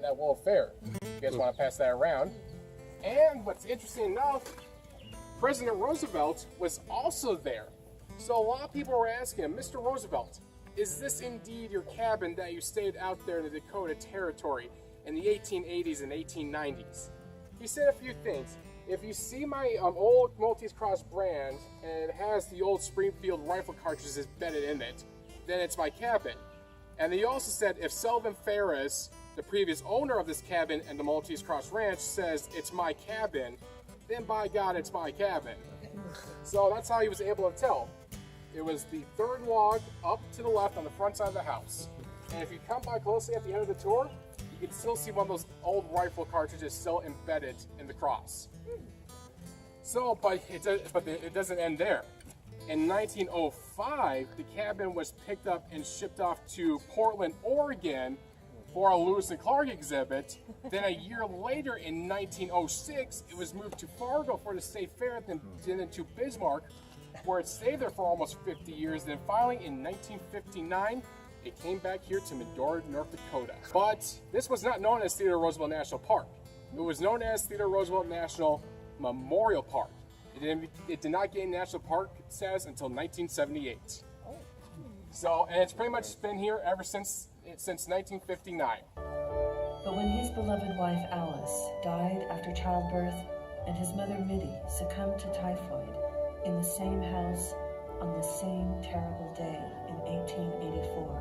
at World Fair. You guys want to pass that around? And what's interesting enough, President Roosevelt was also there. So a lot of people were asking him, Mr. Roosevelt, is this indeed your cabin that you stayed out there in the Dakota Territory in the 1880s and 1890s? He said a few things. If you see my old Maltese Cross brand and it has the old Springfield rifle cartridges embedded in it, then it's my cabin. And he also said if Sullivan Ferris, the previous owner of this cabin and the Maltese Cross Ranch, says it's my cabin, then by God, it's my cabin. So that's how he was able to tell. It was the third log up to the left on the front side of the house. And if you come by closely at the end of the tour, you can still see one of those old rifle cartridges still embedded in the cross. So, but it doesn't end there. In 1905, the cabin was picked up and shipped off to Portland, Oregon for a Lewis and Clark exhibit. Then a year later, in 1906, it was moved to Fargo for the State Fair, then to Bismarck, where it stayed there for almost 50 years. Then finally, in 1959, it came back here to Medora, North Dakota. But this was not known as Theodore Roosevelt National Park. It was known as Theodore Roosevelt National Memorial Park. It did not gain national park status until 1978. So, and it's pretty much been here ever since 1959. But when his beloved wife Alice died after childbirth and his mother Mittie succumbed to typhoid in the same house on the same terrible day in 1884,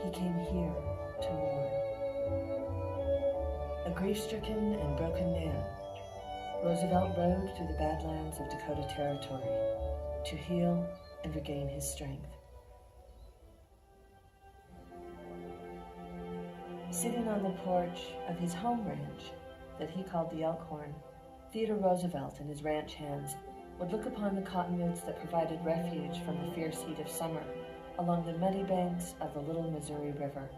he came here to mourn. A grief-stricken and broken man, Roosevelt rode through the Badlands of Dakota Territory to heal and regain his strength. Sitting on the porch of his home ranch that he called the Elkhorn, Theodore Roosevelt and his ranch hands would look upon the cottonwoods that provided refuge from the fierce heat of summer along the muddy banks of the Little Missouri River.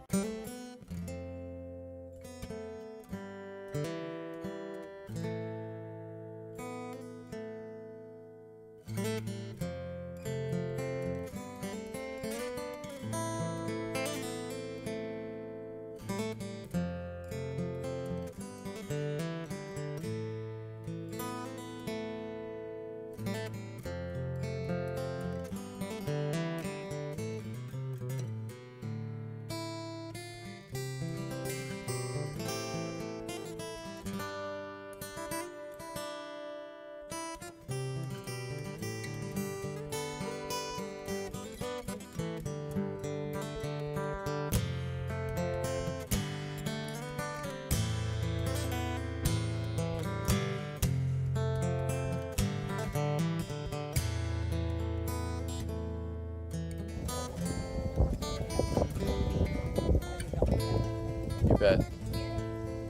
You bet.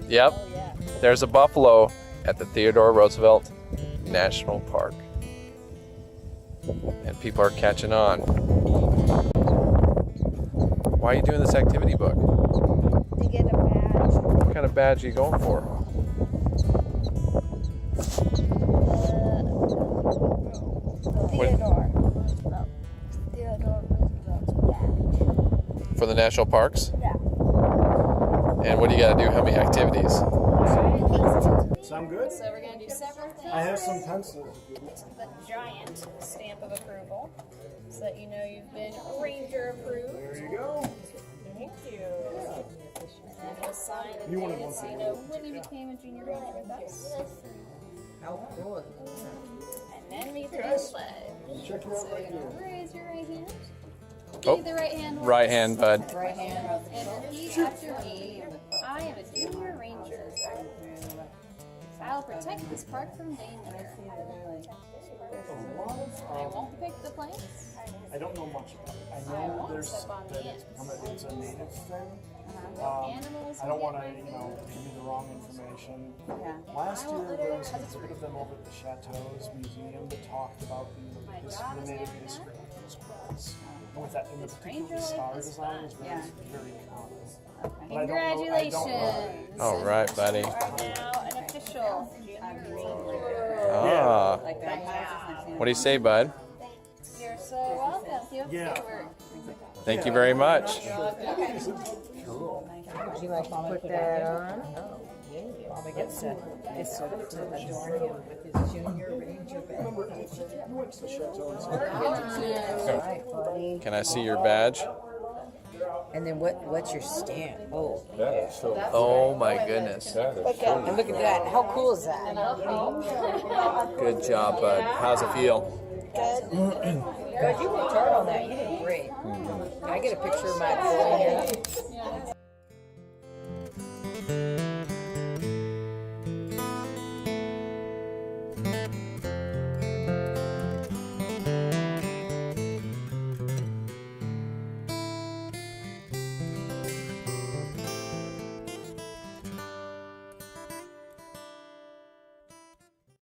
Yep. Oh, yeah. There's a buffalo at the Theodore Roosevelt National Park. And people are catching on. Why are you doing this activity book? To get a badge. What kind of badge are you going for? Theodore Roosevelt's badge. For the national parks? Yeah. And what do you got to do? How many activities? Sound good? So we're going to do several things. I have some pencils. The giant stamp of approval, so that you know you've been ranger approved. There you go. Thank you. And then we'll sign the You want date, to so you know when you became a junior ranger with us. How cool. And then we get to do the pledge. Check you out So right you're here. going to raise your right hand. Oh. Give the right hand. Right hand, bud. Right hand. And repeat after me. I am a junior ranger. I'll protect this park from danger. I won't pick the plants. I don't know much about it. I I know won't there's step on that the it's ends. a native thing. Animals I don't will want to, get my give you the wrong information. Yeah. Last I won't year let there her was an touch exhibit of them over at the Chateau's Museum that talked about the native history of those plants. And with that, and the particular star design is very, very common. But I don't know- I don't know. Congratulations. All right, buddy. Now an official junior ranger. Ah. Like What do you say, bud? You're so welcome. Keep up the Yeah. good work. Thank you very much. Cool. Would you like to put that on? Oh, yeah. Mama gets to adorn him with his Junior Ranger badge. All right, buddy. Can I see your badge? And then what's your stand? Oh, yeah. Oh my goodness. And look at that. How cool is that? Good job, bud. How's it feel? Good. Good. You worked hard on that. You did great. Can I get a picture of my boy here?